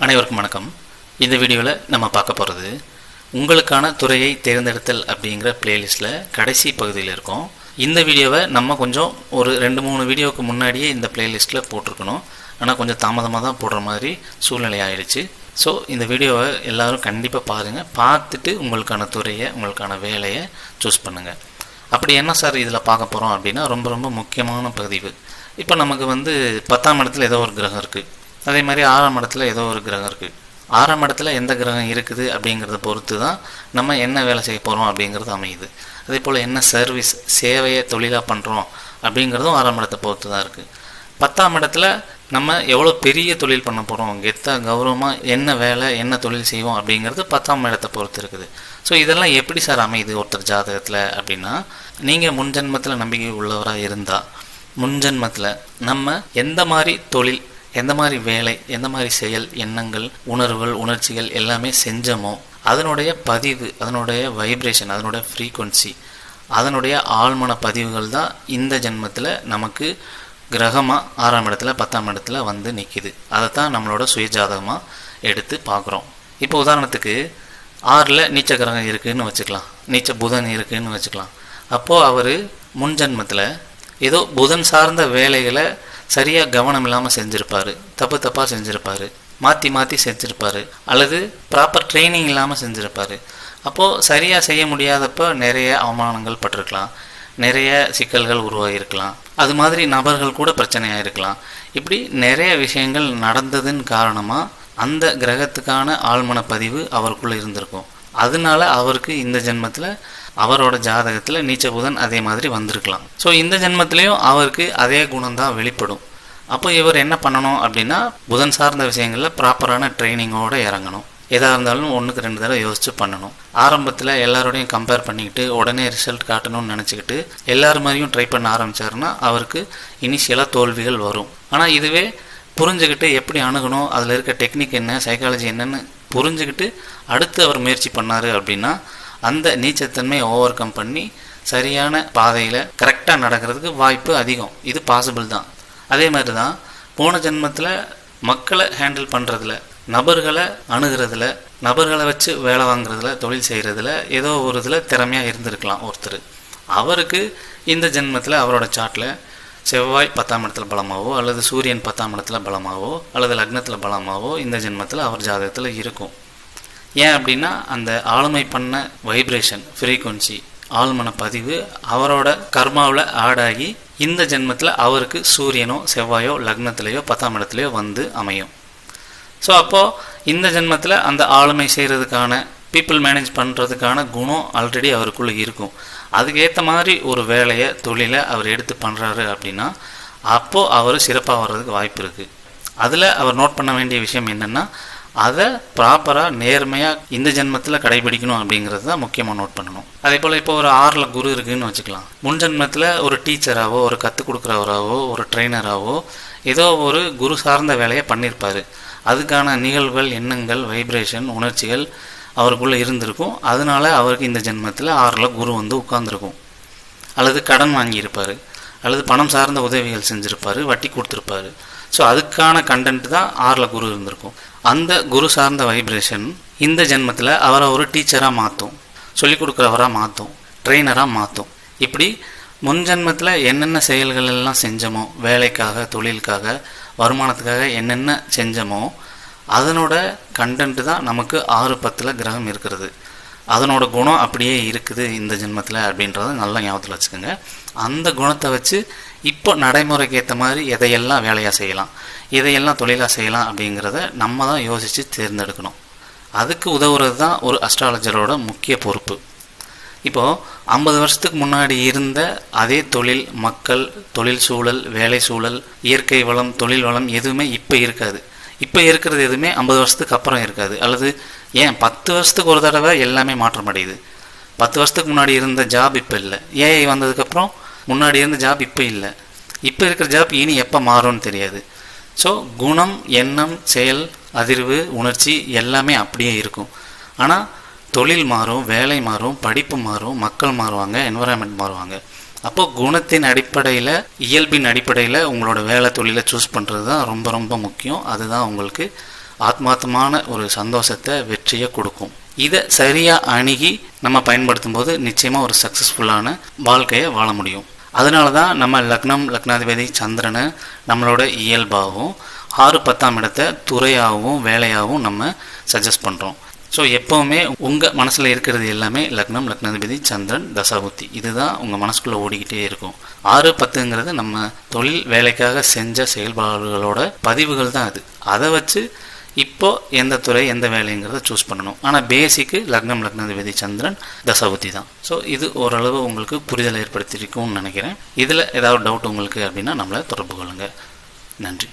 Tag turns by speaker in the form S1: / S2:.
S1: அனைவருக்கும் வணக்கம். இந்த வீடியோவில் நம்ம பார்க்க போகிறது உங்களுக்கான துறையை தேர்ந்தெடுத்தல் அப்படிங்கிற பிளேலிஸ்ட்டில் கடைசி பகுதியில் இருக்கோம். இந்த வீடியோவை நம்ம கொஞ்சம் ஒரு 2-3 வீடியோவுக்கு முன்னாடியே இந்த பிளேலிஸ்ட்டில் போட்டிருக்கணும். ஆனால் கொஞ்சம் தாமதமாக தான் போடுற மாதிரி சூழ்நிலை ஆயிடுச்சு. ஸோ இந்த வீடியோவை எல்லோரும் கண்டிப்பாக பாருங்கள். பார்த்துட்டு உங்களுக்கான துறையை, உங்களுக்கான வேலையை சூஸ் பண்ணுங்கள். அப்படி என்ன சார் இதில் பார்க்க போகிறோம் அப்படின்னா, ரொம்ப ரொம்ப முக்கியமான பதிவு. இப்போ நமக்கு 10ஆம் இடத்துல ஏதோ ஒரு கிரகம் இருக்குது, அதே மாதிரி 6ஆம் இடத்துல ஏதோ ஒரு கிரகம் இருக்குது. 6ஆம் இடத்துல எந்த கிரகம் இருக்குது அப்படிங்கிறத பொறுத்து தான் நம்ம என்ன வேலை செய்ய போகிறோம் அப்படிங்கிறது அமையுது. அதே போல் என்ன சர்வீஸ், சேவையை தொழிலாக பண்ணுறோம் அப்படிங்கிறதும் 6ஆம் இடத்தை பொறுத்து தான் இருக்குது. 10ஆம் இடத்துல நம்ம எவ்வளோ பெரிய தொழில் பண்ண போகிறோம், கெத்தாக கௌரவமாக என்ன வேலை என்ன தொழில் செய்வோம் அப்படிங்கிறது 10ஆம் இடத்தை பொறுத்து இருக்குது. ஸோ இதெல்லாம் எப்படி சார் அமையுது ஒருத்தர் ஜாதகத்தில் அப்படின்னா, நீங்கள் முன்ஜென்மத்தில் நம்பிக்கை உள்ளவராக இருந்தால் முன்ஜென்மத்தில் நம்ம எந்த மாதிரி தொழில், எந்த மாதிரி வேலை, எந்த மாதிரி செயல், எண்ணங்கள், உணர்வுகள், உணர்ச்சிகள் எல்லாமே செஞ்சோமோ அதனுடைய பதிவு, அதனுடைய வைப்ரேஷன், அதனுடைய ஃப்ரீக்குவன்சி, அதனுடைய ஆழ்மன பதிவுகள் தான் இந்த ஜென்மத்தில் நமக்கு கிரகமாக 6ஆம் இடத்துல 10ஆம் இடத்துல நிற்கிது. அதை தான் நம்மளோட சுயஜாதகமாக எடுத்து பார்க்குறோம். இப்போ உதாரணத்துக்கு 6ல் நீச்ச கிரகம் இருக்குதுன்னு வச்சுக்கலாம், நீச்ச புதன் இருக்குதுன்னு வச்சுக்கலாம். அப்போது அவர் முன்ஜென்மத்தில் ஏதோ புதன் சார்ந்த வேலைகளை சரியாக கவனம் இல்லாமல் செஞ்சுருப்பார், தப்பாக செஞ்சுருப்பார், மாற்றி செஞ்சுருப்பார், அல்லது ப்ராப்பர் ட்ரைனிங் இல்லாமல் செஞ்சுருப்பார். அப்போது சரியாக செய்ய முடியாதப்போ நிறைய அவமானங்கள் பட்டிருக்கலாம், நிறைய சிக்கல்கள் உருவாகியிருக்கலாம், அது மாதிரி நபர்கள் கூட பிரச்சனையாக இருக்கலாம். இப்படி நிறைய விஷயங்கள் நடந்ததுன்னு காரணமாக அந்த கிரகத்துக்கான ஆழ்மன பதிவு அவருக்குள்ளே இருந்திருக்கும். அதனால அவருக்கு இந்த ஜென்மத்தில் அவரோட ஜாதகத்தில் நீச்ச புதன் அதே மாதிரி வந்திருக்கலாம். ஸோ இந்த ஜென்மத்திலையும் அவருக்கு அதே குணம்தான் வெளிப்படும். அப்போ இவர் என்ன பண்ணணும் அப்படின்னா, புதன் சார்ந்த விஷயங்களில் ப்ராப்பரான ட்ரைனிங்கோடு இறங்கணும். எதாக இருந்தாலும் 1க்கு 2 தடவை யோசித்து பண்ணணும். ஆரம்பத்தில் எல்லாரோடையும் கம்பேர் பண்ணிக்கிட்டு உடனே ரிசல்ட் காட்டணும்னு நினச்சிக்கிட்டு எல்லார் மாதிரியும் ட்ரை பண்ண ஆரம்பித்தாருன்னா அவருக்கு இனிஷியலாக தோல்விகள் வரும். ஆனால் இதுவே புரிஞ்சுக்கிட்டு எப்படி அணுகணும், அதில் இருக்க டெக்னிக் என்ன, சைக்காலஜி என்னன்னு புரிஞ்சுக்கிட்டு அடுத்து அவர் முயற்சி பண்ணார் அப்படின்னா அந்த நீச்சத்தன்மையை ஓவர் கம் பண்ணி சரியான பாதையில் கரெக்டாக நடக்கிறதுக்கு வாய்ப்பு அதிகம். இது பாசிபிள் தான். அதே மாதிரி தான் போன ஜென்மத்தில் மக்களை ஹேண்டில் பண்ணுறதுல, நபர்களை அணுகிறதுல, நபர்களை வச்சு வேலை வாங்குறதுல, தொழில் செய்கிறதுல ஏதோ ஒரு இதில் திறமையாக இருந்திருக்கலாம் ஒருத்தர். அவருக்கு இந்த ஜென்மத்தில் அவரோட சார்ட்டில் செவ்வாய் 10ஆம் இடத்துல பலமாகவோ அல்லது சூரியன் 10ஆம் இடத்துல பலமாகவோ அல்லது லக்னத்தில் பலமாகவோ இந்த ஜென்மத்தில் அவர் ஜாதகத்தில் இருக்கும். ஏன் அப்படின்னா அந்த ஆளுமை பண்ண வைப்ரேஷன், ஃப்ரீக்குவன்சி, ஆழ்மன பதிவு அவரோட கர்மாவில் ஆடாகி இந்த ஜென்மத்தில் அவருக்கு சூரியனோ செவ்வாயோ லக்னத்திலேயோ 10ஆம் இடத்துலையோ அமையும். ஸோ அப்போது இந்த ஜென்மத்தில் அந்த ஆளுமை செய்கிறதுக்கான, பீப்புள் மேனேஜ் பண்ணுறதுக்கான குணம் ஆல்ரெடி அவருக்குள்ளே இருக்கும். அதுக்கேற்ற மாதிரி ஒரு வேலையை, தொழிலை அவர் எடுத்து பண்ணுறாரு அப்படின்னா அப்போது அவர் சிறப்பாக வர்றதுக்கு வாய்ப்பு இருக்குது. அதில் அவர் நோட் பண்ண வேண்டிய விஷயம் என்னென்னா, அதை ப்ராப்பராக நேர்மையாக இந்த ஜென்மத்தில் கடைபிடிக்கணும் அப்படிங்கிறது தான் முக்கியமாக நோட் பண்ணணும். அதே போல் இப்போ ஒரு 6ல் குரு இருக்குதுன்னு வச்சுக்கலாம். முன் ஜென்மத்தில் ஒரு டீச்சராகவோ, ஒரு கற்றுக் கொடுக்குறவராகவோ, ஒரு ட்ரெயினராகவோ ஏதோ ஒரு குரு சார்ந்த வேலையை பண்ணியிருப்பார். அதுக்கான நிகழ்வுகள், எண்ணங்கள், வைப்ரேஷன், உணர்ச்சிகள் அவருக்குள்ளே இருந்திருக்கும். அதனால அவருக்கு இந்த ஜென்மத்தில் 6ல் குரு உட்கார்ந்துருக்கும். அல்லது கடன் வாங்கியிருப்பார், அல்லது பணம் சார்ந்த உதவிகள் செஞ்சுருப்பார், வட்டி கொடுத்துருப்பார். ஸோ அதுக்கான கண்டென்ட் தான் 6ல் குரு இருந்திருக்கும். அந்த குரு சார்ந்த வைப்ரேஷன் இந்த ஜென்மத்தில் அவரை ஒரு டீச்சராக மாற்றும், சொல்லிக் கொடுக்குறவராக மாற்றும், ட்ரெயினராக மாற்றும். இப்படி முன் ஜென்மத்தில் என்னென்ன செயல்கள் எல்லாம் செஞ்சோமோ, வேலைக்காக, தொழிலுக்காக, வருமானத்துக்காக என்னென்ன செஞ்சோமோ அதனோட கண்டென்ட் தான் நமக்கு 6-10 கிரகம் இருக்கிறது. அதனோட குணம் அப்படியே இருக்குது இந்த ஜென்மத்தில் அப்படின்றத நல்லா ஞாபகத்தில் வச்சுக்கோங்க. அந்த குணத்தை வச்சு இப்போ நடைமுறைக்கு ஏற்ற மாதிரி எதையெல்லாம் வேலையாக செய்யலாம், எதையெல்லாம் தொழிலாக செய்யலாம் அப்படிங்கிறத நம்ம தான் யோசித்து தேர்ந்தெடுக்கணும். அதுக்கு உதவுறது தான் ஒரு அஸ்ட்ராலஜரோட முக்கிய பொறுப்பு. இப்போது 50 வருஷத்துக்கு முன்னாடி இருந்த அதே தொழில், மக்கள், தொழில் சூழல், வேலை சூழல், இயற்கை வளம், தொழில் வளம் எதுவுமே இப்போ இருக்காது. இப்போ இருக்கிறது எதுவுமே 50 வருஷத்துக்கு அப்புறம் இருக்காது. அல்லது ஏன் 10 வருஷத்துக்கு ஒரு தடவை எல்லாமே மாற்றம் அடையுது. 10 வருஷத்துக்கு முன்னாடி இருந்த ஜாப் இப்போ இல்லை. ஏஐ வந்ததுக்கப்புறம் முன்னாடி இருந்த ஜாப் இப்போ இல்லை. இப்போ இருக்கிற ஜாப் இனி எப்போ மாறும்னு தெரியாது. ஸோ குணம், எண்ணம், செயல், அதிர்வு, உணர்ச்சி எல்லாமே அப்படியே இருக்கும். ஆனால் தொழில் மாறும், வேலை மாறும், படிப்பு மாறும், மக்கள் மாறுவாங்க, என்வரான்மெண்ட் மாறுவாங்க. அப்போது குணத்தின் அடிப்படையில், இயல்பின் அடிப்படையில் உங்களோட வேலை தொழிலை சூஸ் பண்ணுறது தான் ரொம்ப ரொம்ப முக்கியம். அதுதான் உங்களுக்கு ஆத்மார்த்தமான ஒரு சந்தோஷத்தை, வெற்றியை கொடுக்கும். இதை சரியாக அணுகி நம்ம பயன்படுத்தும் போது நிச்சயமாக ஒரு சக்ஸஸ்ஃபுல்லான வாழ்க்கையை வாழ முடியும். அதனால தான் நம்ம லக்னம், லக்னாதிபதி சந்திரனை நம்மளோட இயல்பாகவும் 6, 10ஆம் இடத்தை துறையாகவும் வேலையாகவும் நம்ம சஜஸ்ட் பண்ணுறோம். ஸோ எப்போவுமே உங்கள் மனசில் இருக்கிறது எல்லாமே லக்னம், லக்னாதிபதி சந்திரன், தசாபுத்தி, இதுதான் உங்கள் மனசுக்குள்ளே ஓடிக்கிட்டே இருக்கும். 6, 10ங்கிறது நம்ம தொழில் வேலைக்காக செஞ்ச செயல்பாடுகளோட பதிவுகள் தான் அது. அதை வச்சு இப்போ எந்த துறை எந்த வேலைங்கிறத சூஸ் பண்ணணும். ஆனால் பேசிக்கு லக்னம், லக்னாதிபதி சந்திரன், தசாபுத்தி தான். ஸோ இது ஓரளவு உங்களுக்கு புரிதல் ஏற்படுத்தியிருக்கும்னு நினைக்கிறேன். இதில் ஏதாவது டவுட் உங்களுக்கு அப்படின்னா நம்மளை தொடர்பு கொள்ளுங்கள். நன்றி.